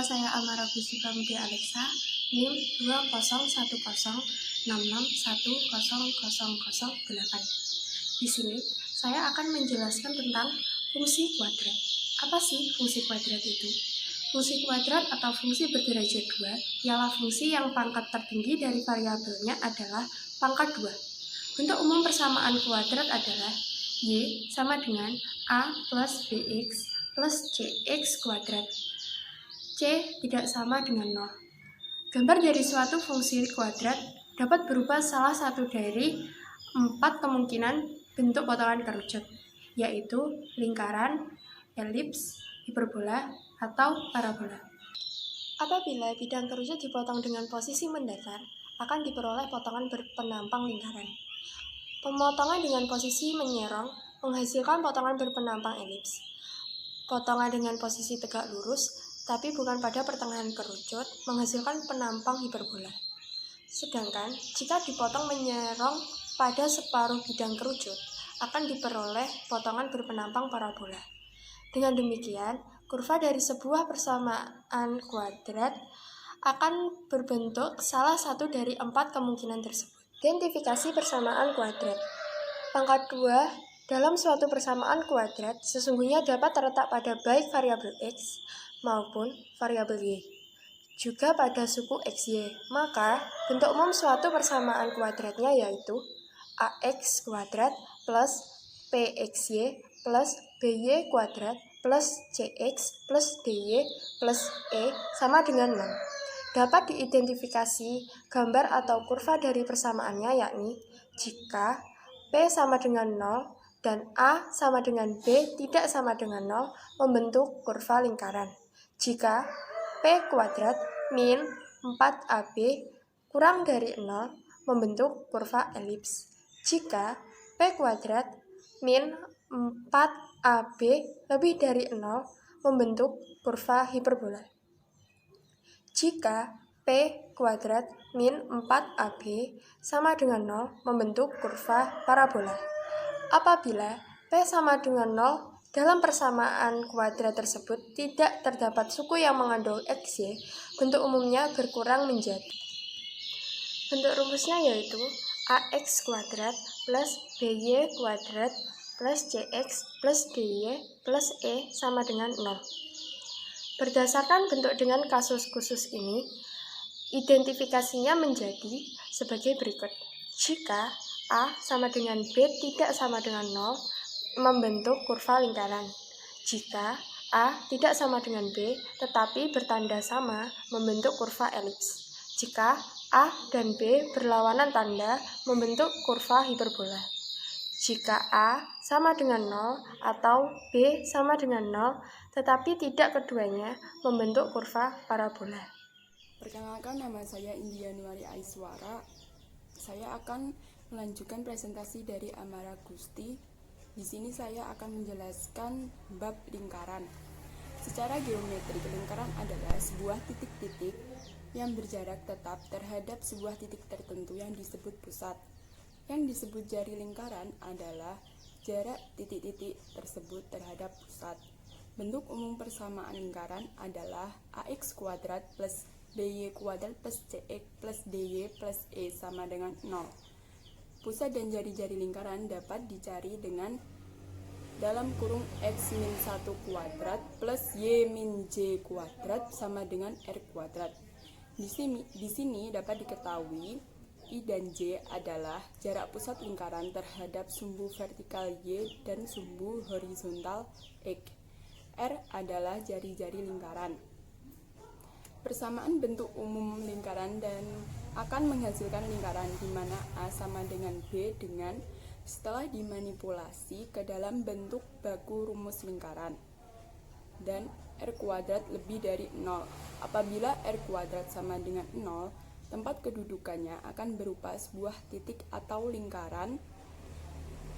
saya Amara Gusti Pramudia Alexa, NIM 20116610008. Di sini, saya akan menjelaskan tentang fungsi kuadrat. Apa sih fungsi kuadrat itu? Fungsi kuadrat atau fungsi berderajat 2 ialah fungsi yang pangkat tertinggi dari variabelnya adalah pangkat 2. Bentuk umum persamaan kuadrat adalah Y sama dengan A plus BX plus CX kuadrat. C tidak sama dengan 0. Gambar dari suatu fungsi kuadrat dapat berupa salah satu dari 4 kemungkinan bentuk potongan kerucut, yaitu lingkaran, elips, hiperbola, atau parabola. Apabila bidang kerucut dipotong dengan posisi mendatar, akan diperoleh potongan berpenampang lingkaran. Pemotongan dengan posisi menyerong menghasilkan potongan berpenampang elips. Potongan dengan posisi tegak lurus, tapi bukan pada pertengahan kerucut, menghasilkan penampang hiperbola. Sedangkan, jika dipotong menyerong pada separuh bidang kerucut, akan diperoleh potongan berpenampang parabola. Dengan demikian, kurva dari sebuah persamaan kuadrat akan berbentuk salah satu dari 4 kemungkinan tersebut. Identifikasi persamaan kuadrat. Pangkat 2 dalam suatu persamaan kuadrat sesungguhnya dapat terletak pada baik variabel X maupun variabel Y, juga pada suku XY. Maka, bentuk umum suatu persamaan kuadratnya yaitu AX kuadrat plus PXY plus BY kuadrat plus CX plus DY plus E sama dengan 0. Dapat diidentifikasi gambar atau kurva dari persamaannya yakni jika P sama dengan 0 dan A sama dengan B tidak sama dengan 0 membentuk kurva lingkaran. Jika P kuadrat min 4AB kurang dari 0 membentuk kurva elips. Jika P kuadrat min 4AB lebih dari 0 membentuk kurva hiperbola. Jika P kuadrat min 4AB sama dengan 0 membentuk kurva parabola. Apabila P sama dengan 0 dalam persamaan kuadrat tersebut tidak terdapat suku yang mengandung XY, bentuk umumnya berkurang menjadi. Bentuk rumusnya yaitu AX kuadrat plus BY kuadrat plus CX plus DY plus E sama dengan 0. Berdasarkan bentuk dengan kasus khusus ini, identifikasinya menjadi sebagai berikut. Jika A sama dengan B tidak sama dengan 0, membentuk kurva lingkaran. Jika A tidak sama dengan B, tetapi bertanda sama, membentuk kurva elips. Jika A dan B berlawanan tanda, membentuk kurva hiperbola. Jika A sama dengan 0 atau B sama dengan 0, tetapi tidak keduanya, membentuk kurva parabola. Perkenalkan, nama saya Indianuari Aiswara. Saya akan melanjutkan presentasi dari Amara Gusti. Di sini saya akan menjelaskan bab lingkaran. Secara geometrik, lingkaran adalah sebuah titik-titik yang berjarak tetap terhadap sebuah titik tertentu yang disebut pusat. Yang disebut jari lingkaran adalah jarak titik-titik tersebut terhadap pusat. Bentuk umum persamaan lingkaran adalah AX kuadrat plus BY kuadrat plus CX plus DY plus E sama dengan 0. Pusat dan jari-jari lingkaran dapat dicari dengan dalam kurung X min 1 kuadrat plus Y min J kuadrat sama dengan R kuadrat. Di sini dapat diketahui I dan J adalah jarak pusat lingkaran terhadap sumbu vertikal Y dan sumbu horizontal X. R adalah jari-jari lingkaran. Persamaan bentuk umum lingkaran dan akan menghasilkan lingkaran di mana A sama dengan B dengan setelah dimanipulasi ke dalam bentuk baku rumus lingkaran dan R kuadrat lebih dari 0. Apabila R kuadrat sama dengan 0, tempat kedudukannya akan berupa sebuah titik atau lingkaran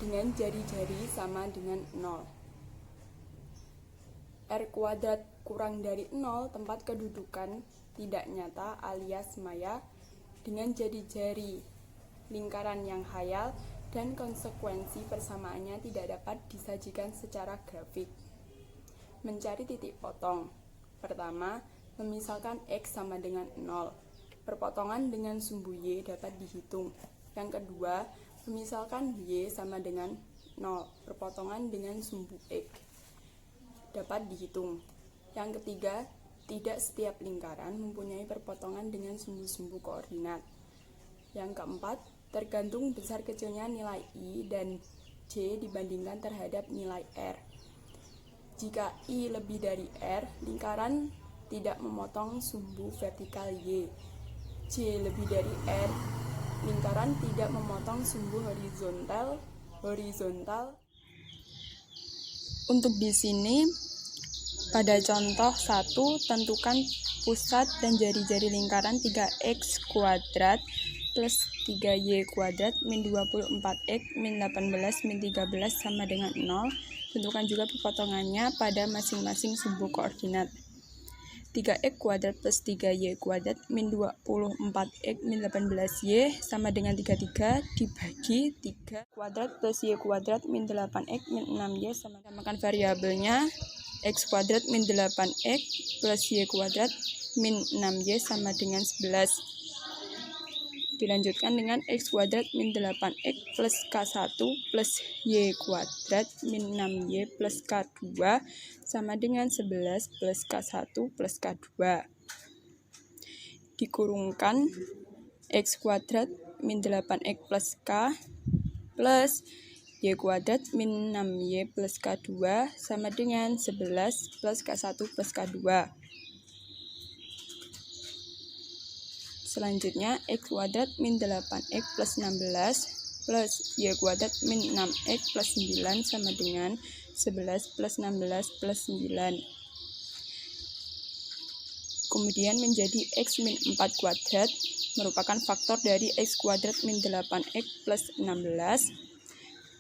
dengan jari-jari sama dengan 0. R kuadrat kurang dari 0, tempat kedudukan tidak nyata alias maya dengan jari-jari lingkaran yang khayal dan konsekuensi persamaannya tidak dapat disajikan secara grafik. Mencari titik potong. Pertama, Memisalkan X sama dengan 0. Perpotongan dengan sumbu Y dapat dihitung. Yang kedua, memisalkan Y sama dengan 0. Perpotongan dengan sumbu X dapat dihitung. Yang ketiga, tidak setiap lingkaran mempunyai perpotongan dengan sumbu-sumbu koordinat. Yang keempat, tergantung besar kecilnya nilai I dan J dibandingkan terhadap nilai R. Jika I lebih dari R, lingkaran tidak memotong sumbu vertikal Y. J lebih dari R, lingkaran tidak memotong sumbu horizontal. Untuk di sini, pada contoh 1, tentukan pusat dan jari-jari lingkaran 3x kuadrat plus 3y kuadrat min 24x min 18 min 13 sama dengan 0. Tentukan juga perpotongannya pada masing-masing sumbu koordinat. 3x kuadrat plus 3y kuadrat min 24x min 18y sama dengan 33 dibagi 3 kuadrat plus y kuadrat min 8x min 6y samakan variabelnya x kuadrat min 8x plus y kuadrat min 6y sama dengan 11. Dilanjutkan dengan x kuadrat min 8x plus k1 plus y kuadrat min 6y plus k2 sama dengan 11 plus k1 plus k2. Dikurungkan x kuadrat min 8x plus k plus y kuadrat min 6y plus k2 sama dengan 11 plus k1 plus k2. Selanjutnya, x kuadrat min 8x plus 16 plus y kuadrat min 6x plus 9 sama dengan 11 plus 16 plus 9. Kemudian menjadi x min 4 kuadrat merupakan faktor dari x kuadrat min 8x plus 16.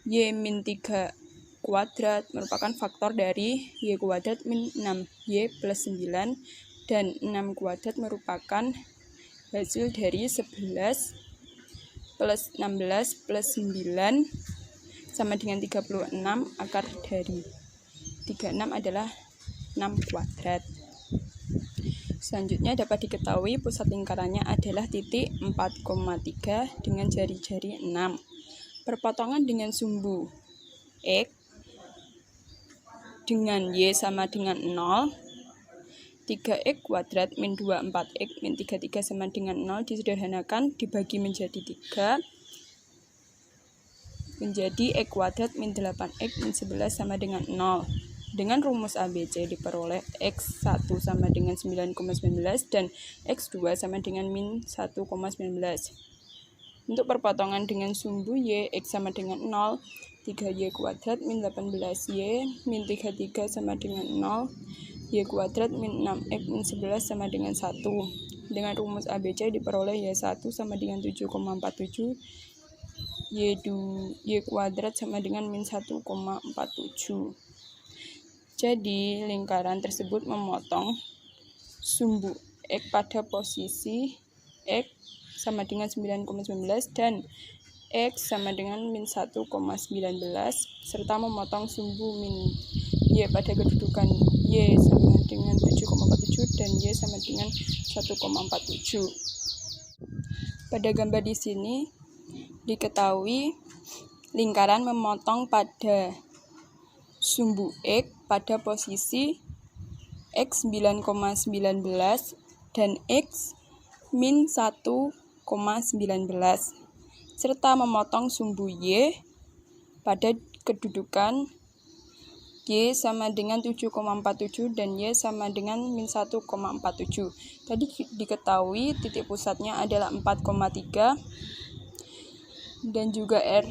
Y min 3 kuadrat merupakan faktor dari y kuadrat min 6y plus 9. Dan 6 kuadrat merupakan hasil dari 11 plus 16 plus 9 sama dengan 36 akar dari 36 adalah 6 kuadrat. Selanjutnya dapat diketahui pusat lingkarannya adalah titik 4,3 dengan jari-jari 6. Perpotongan dengan sumbu X dengan Y sama dengan 0. 3x kuadrat min 24x min 33 sama dengan 0 disederhanakan dibagi menjadi 3 menjadi x kuadrat min 8x min 11 sama dengan 0. Dengan rumus ABC diperoleh x1 sama dengan 9,19 dan x2 sama dengan min 1,19. Untuk perpotongan dengan sumbu Y, x sama dengan 0, 3y kuadrat min 18y min 33 sama dengan 0, y kuadrat min 6x min 11 sama dengan 1. Dengan rumus ABC diperoleh y1 sama dengan 7,47, y kuadrat sama dengan min 1,47. Jadi lingkaran tersebut memotong sumbu X pada posisi X sama dengan 9,19 dan X sama dengan min 1,19 serta memotong sumbu min Y pada kedudukan Y sama dengan 7,47 dan Y sama dengan 1,47. Pada gambar di sini diketahui lingkaran memotong pada sumbu X pada posisi X 9,19 dan X min 1,19 serta memotong sumbu Y pada kedudukan Y sama dengan 7,47 dan Y sama dengan min 1,47. Tadi diketahui titik pusatnya adalah 4,3 dan juga R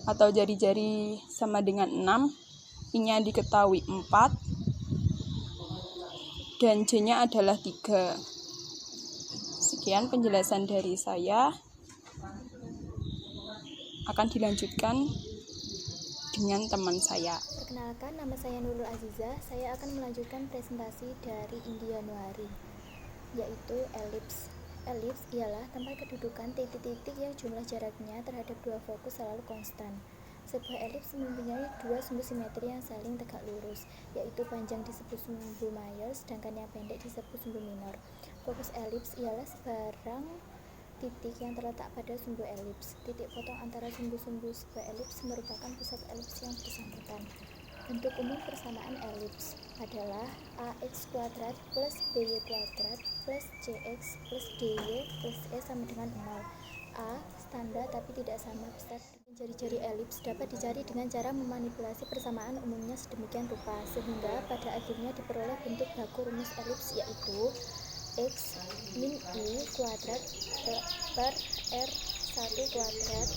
atau jari-jari sama dengan 6. I-nya diketahui 4 dan J-nya adalah 3. Sekian penjelasan dari saya. Akan dilanjutkan dengan teman saya. Perkenalkan, nama saya Nurul Azizah. Saya akan melanjutkan presentasi dari Indianuari, yaitu elips. Elips ialah tempat kedudukan titik-titik yang jumlah jaraknya terhadap dua fokus selalu konstan. Sebuah elips mempunyai dua sumbu simetri yang saling tegak lurus, yaitu panjang disebut sumbu mayor, sedangkan yang pendek disebut sumbu minor. Fokus elips ialah sebarang titik yang terletak pada sumbu elips. Titik potong antara sumbu-sumbu sebuah elips merupakan pusat elips yang bersangkutan. Bentuk umum persamaan elips adalah ax kuadrat plus by kuadrat plus cx plus dy plus e sama dengan 0. A standar tapi tidak sama besar. Jari-jari elips dapat dicari dengan cara memanipulasi persamaan umumnya sedemikian rupa, sehingga pada akhirnya diperoleh bentuk baku rumus elips, yaitu x min i kuadrat per r1 kuadrat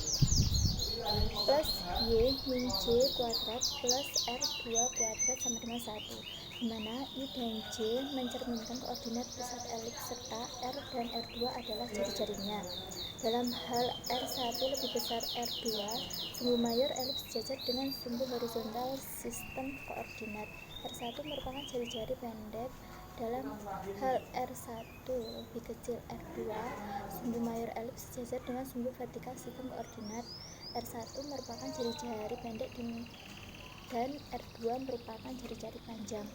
plus y min j kuadrat plus r2 kuadrat sama dengan 1, di mana i dan j mencerminkan koordinat pusat elips serta r dan r2 adalah jari-jarinya. Dalam hal R1 lebih besar R2, sumbu mayor elips sejajar dengan sumbu horizontal sistem koordinat. R1 merupakan jari-jari pendek. Dalam hal R1 lebih kecil R2, sumbu mayor elips sejajar dengan sumbu vertikal sistem koordinat. R1 merupakan jari-jari pendek dan R2 merupakan jari-jari panjang.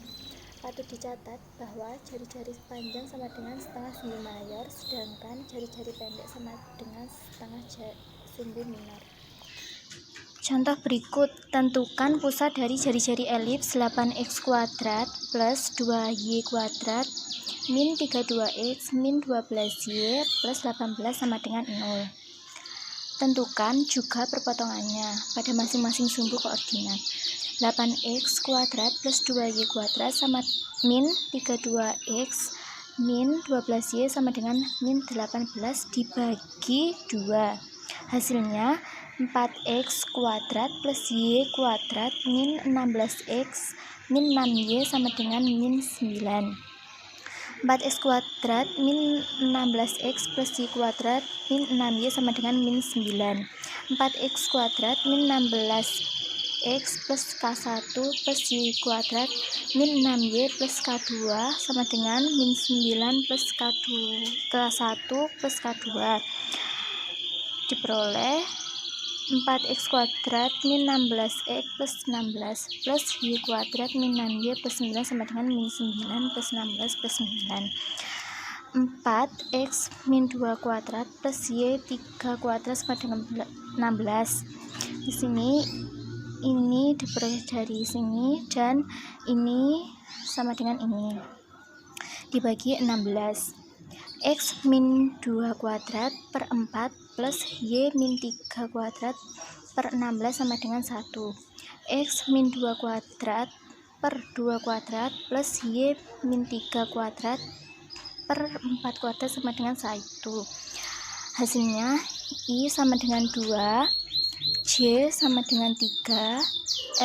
Patut dicatat bahwa jari-jari panjang sama dengan setengah sumbu mayor, sedangkan jari-jari pendek sama dengan setengah sumbu minor. Contoh berikut, tentukan pusat dari jari-jari elips 8x kuadrat plus 2y kuadrat min 32x min 12y plus 18 sama dengan 0. Tentukan juga perpotongannya pada masing-masing sumbu koordinat. 8x kuadrat plus 2y kuadrat sama min 32x min 12y sama dengan min 18 dibagi 2. Hasilnya 4x kuadrat plus y kuadrat min 16x min 6y sama dengan min 9. 4x kuadrat min 16x plus y kuadrat min 6y sama dengan min 9. 4x kuadrat min 16x plus k1 plus y kuadrat min 6y plus k2 sama dengan min 9 plus k1 plus k2 diperoleh 4x kuadrat min 16x plus 16 plus y kuadrat min 6y plus 9 sama dengan min 9 plus 16 plus 9. 4x min 2 kuadrat plus y 3 kuadrat sama dengan 16. Di sini ini diperoleh dari sini dan ini sama dengan ini dibagi 16. X min 2 kuadrat per 4 plus Y min 3 kuadrat per 16 sama dengan 1. X min 2 kuadrat per 2 kuadrat plus Y min 3 kuadrat per 4 kuadrat sama dengan 1. Hasilnya I sama dengan 2, J sama dengan 3,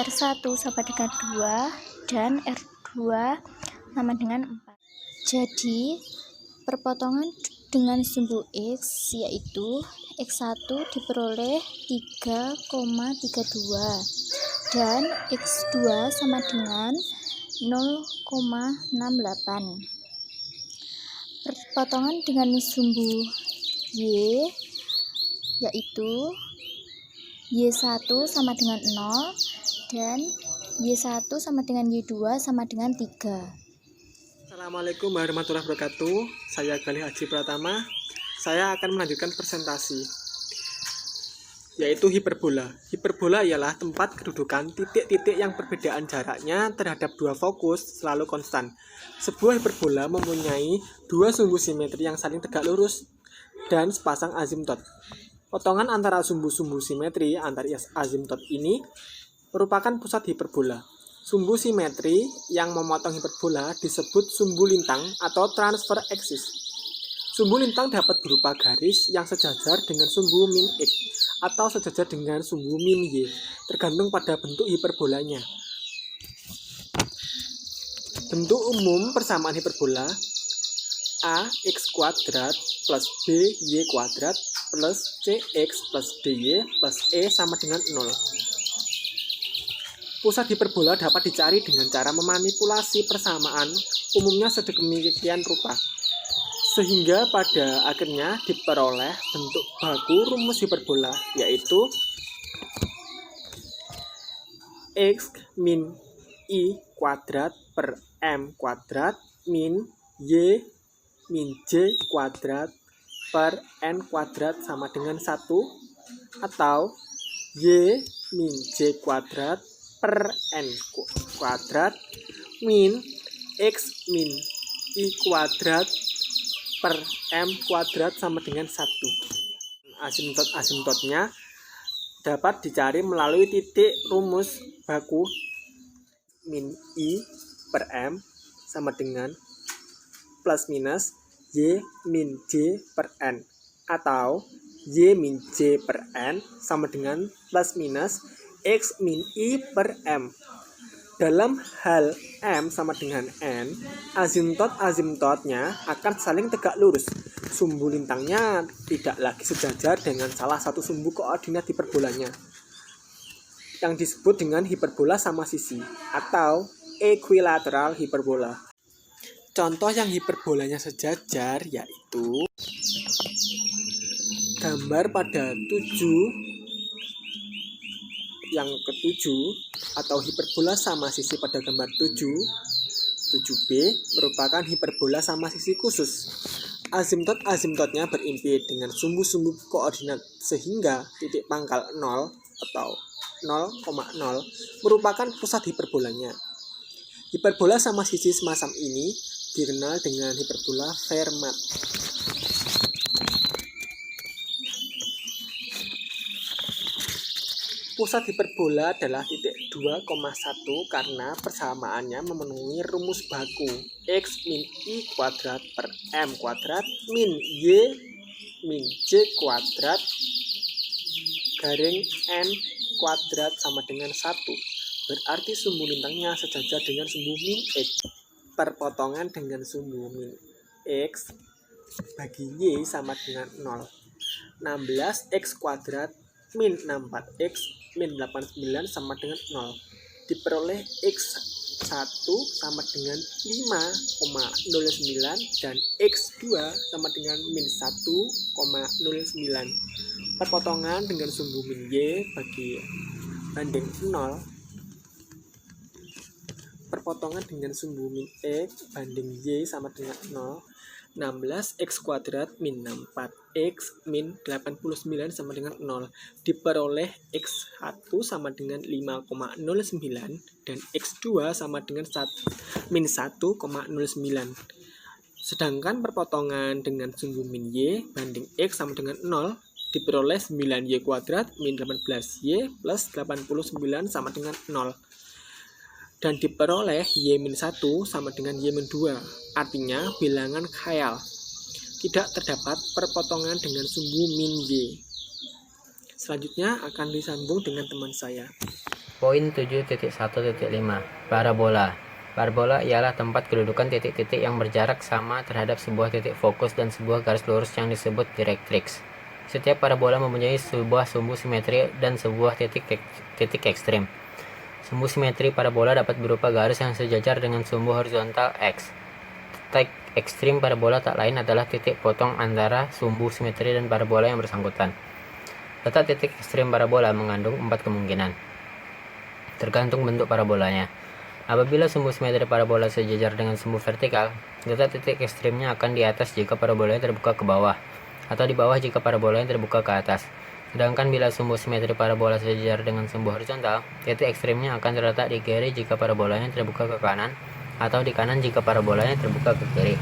R1 sama dengan 2, dan R2 sama dengan 4. Jadi perpotongan dengan sumbu X yaitu X1 diperoleh 3,32 dan X2 sama dengan 0,68. Perpotongan dengan sumbu Y yaitu Y1 sama dengan 0 dan Y1 sama dengan Y2 sama dengan 3. Assalamualaikum warahmatullahi wabarakatuh. Saya Galih Haji Pratama. Saya akan melanjutkan presentasi yaitu hiperbola. Hiperbola ialah tempat kedudukan titik-titik yang perbedaan jaraknya terhadap dua fokus selalu konstan. Sebuah hiperbola mempunyai dua sumbu simetri yang saling tegak lurus dan sepasang asimtot. Potongan antara sumbu-sumbu simetri antar asimtot ini merupakan pusat hiperbola. Sumbu simetri yang memotong hiperbola disebut sumbu lintang atau transfer axis. Sumbu lintang dapat berupa garis yang sejajar dengan sumbu min X atau sejajar dengan sumbu min Y, tergantung pada bentuk hiperbolanya. Bentuk umum persamaan hiperbola A x kuadrat plus b y kuadrat plus cx plus dy plus e sama dengan 0. Pusat hiperbola dapat dicari dengan cara memanipulasi persamaan umumnya sedemikian rupa, sehingga pada akhirnya diperoleh bentuk baku rumus hiperbola, yaitu X min I kuadrat per M kuadrat min Y min J kuadrat per N kuadrat sama dengan 1, atau Y min J kuadrat per N kuadrat min X min I kuadrat per M kuadrat sama dengan 1. Asimtotnya dapat dicari melalui titik rumus baku min I per M sama dengan plus minus Y min J per N, atau Y min J per N sama dengan plus minus X min I per M. Dalam hal M sama dengan N, asimtotnya akan saling tegak lurus. Sumbu lintangnya tidak lagi sejajar dengan salah satu sumbu koordinat hiperbolanya, yang disebut dengan hiperbola sama sisi atau equilateral hiperbola. Contoh yang hiperbolanya sejajar yaitu gambar pada 7 yang ke-7 atau hiperbola sama sisi pada gambar 7b merupakan hiperbola sama sisi khusus. Asimtotnya berimpit dengan sumbu-sumbu koordinat sehingga titik pangkal 0 atau 0,0 merupakan pusat hiperbolanya. Hiperbola sama sisi semacam ini dikenal dengan hiperbola Fermat. Pusat hiperbola adalah titik 2,1 karena persamaannya memenuhi rumus baku X min I kuadrat per M kuadrat min Y min J kuadrat garing N kuadrat sama dengan 1. Berarti sumbu lintangnya sejajar dengan sumbu min X. Perpotongan dengan sumbu min X bagi Y sama dengan 0. 16X kuadrat min 64X min 89 sama dengan 0. Diperoleh X1 sama dengan 5,09 dan X2 sama dengan min 1,09. Perpotongan dengan sumbu min Y bagi banding 0. Perpotongan dengan sumbu min X banding Y sama dengan 0. 16X kuadrat min 64X min 89 sama dengan 0. Diperoleh X1 sama dengan 5,09 dan X2 sama dengan min 1,09. Sedangkan perpotongan dengan sumbu min Y banding X sama dengan 0 diperoleh 9Y kuadrat min 18Y plus 89 sama dengan 0. Dan diperoleh Y-1 sama dengan Y-2, artinya bilangan khayal. Tidak terdapat perpotongan dengan sumbu min Y. Selanjutnya akan disambung dengan teman saya. Poin 7.1.5 Parabola. Parabola ialah tempat kedudukan titik-titik yang berjarak sama terhadap sebuah titik fokus dan sebuah garis lurus yang disebut direktrix. Setiap parabola mempunyai sebuah sumbu simetri dan sebuah titik ekstrim. Sumbu simetri parabola dapat berupa garis yang sejajar dengan sumbu horizontal X. Titik ekstrim parabola tak lain adalah titik potong antara sumbu simetri dan parabola yang bersangkutan. Letak titik ekstrim parabola mengandung 4 kemungkinan, tergantung bentuk parabolanya. Apabila sumbu simetri parabola sejajar dengan sumbu vertikal, letak titik ekstrimnya akan di atas jika parabolanya terbuka ke bawah, atau di bawah jika parabolanya terbuka ke atas. Sedangkan bila sumbu simetri parabola sejajar dengan sumbu horizontal, titik ekstrimnya akan terletak di kiri jika parabolanya terbuka ke kanan, atau di kanan jika parabolanya terbuka ke kiri.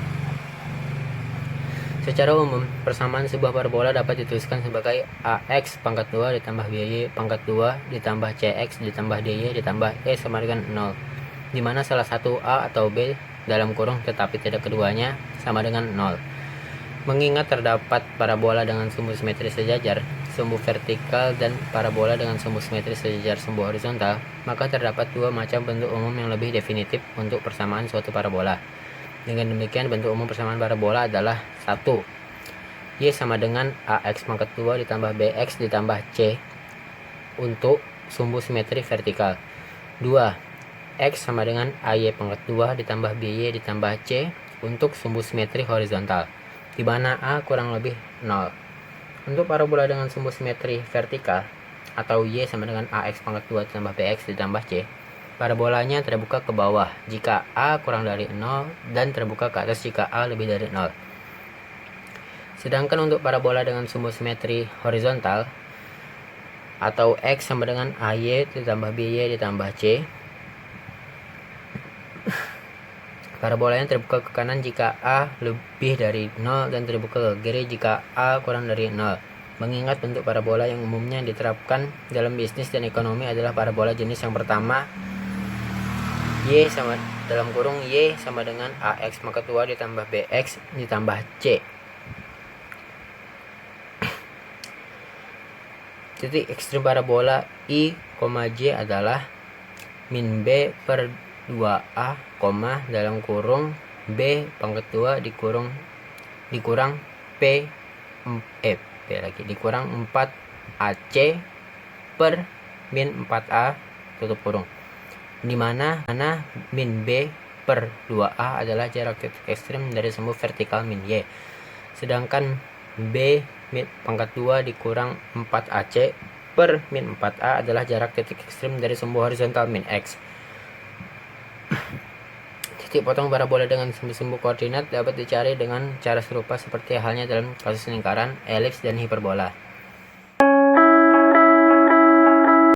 Secara umum, persamaan sebuah parabola dapat dituliskan sebagai AX pangkat 2 ditambah BY pangkat 2 ditambah CX ditambah DY ditambah E sama dengan 0, di mana salah satu A atau B dalam kurung tetapi tidak keduanya sama dengan 0. Mengingat terdapat parabola dengan sumbu simetri sejajar, sumbu vertikal, dan parabola dengan sumbu simetri sejajar sumbu horizontal, maka terdapat dua macam bentuk umum yang lebih definitif untuk persamaan suatu parabola. Dengan demikian, bentuk umum persamaan parabola adalah 1. Y sama dengan AX pangkat 2 ditambah BX ditambah C untuk sumbu simetri vertikal. 2. X sama dengan AY pangkat 2 ditambah BY ditambah C untuk sumbu simetri horizontal, di mana A kurang lebih 0. Untuk parabola dengan sumbu simetri vertikal, atau Y sama dengan AX pangkat 2 ditambah BX ditambah C. Parabolanya terbuka ke bawah jika A kurang dari 0 dan terbuka ke atas jika A lebih dari 0. Sedangkan untuk parabola dengan sumbu simetri horizontal atau X sama dengan AY ditambah BY ditambah C, parabolanya terbuka ke kanan jika A lebih dari 0 dan terbuka ke kiri jika A kurang dari 0. Mengingat bentuk parabola yang umumnya diterapkan dalam bisnis dan ekonomi adalah parabola jenis yang pertama, Y sama dengan AX maka 2 ditambah BX ditambah C. Titik ekstrim parabola I, J adalah min B per 2A, dalam kurung B pangkat 2 dikurang dikurang 4AC per min 4A tutup kurung, di mana min B per 2A adalah jarak titik ekstrim dari sumbu vertikal min Y, sedangkan B min pangkat 2 dikurang 4AC per min 4A adalah jarak titik ekstrim dari sumbu horizontal min X. Titik potong parabola dengan sumbu-sumbu koordinat dapat dicari dengan cara serupa seperti halnya dalam kasus lingkaran, elips, dan hiperbola.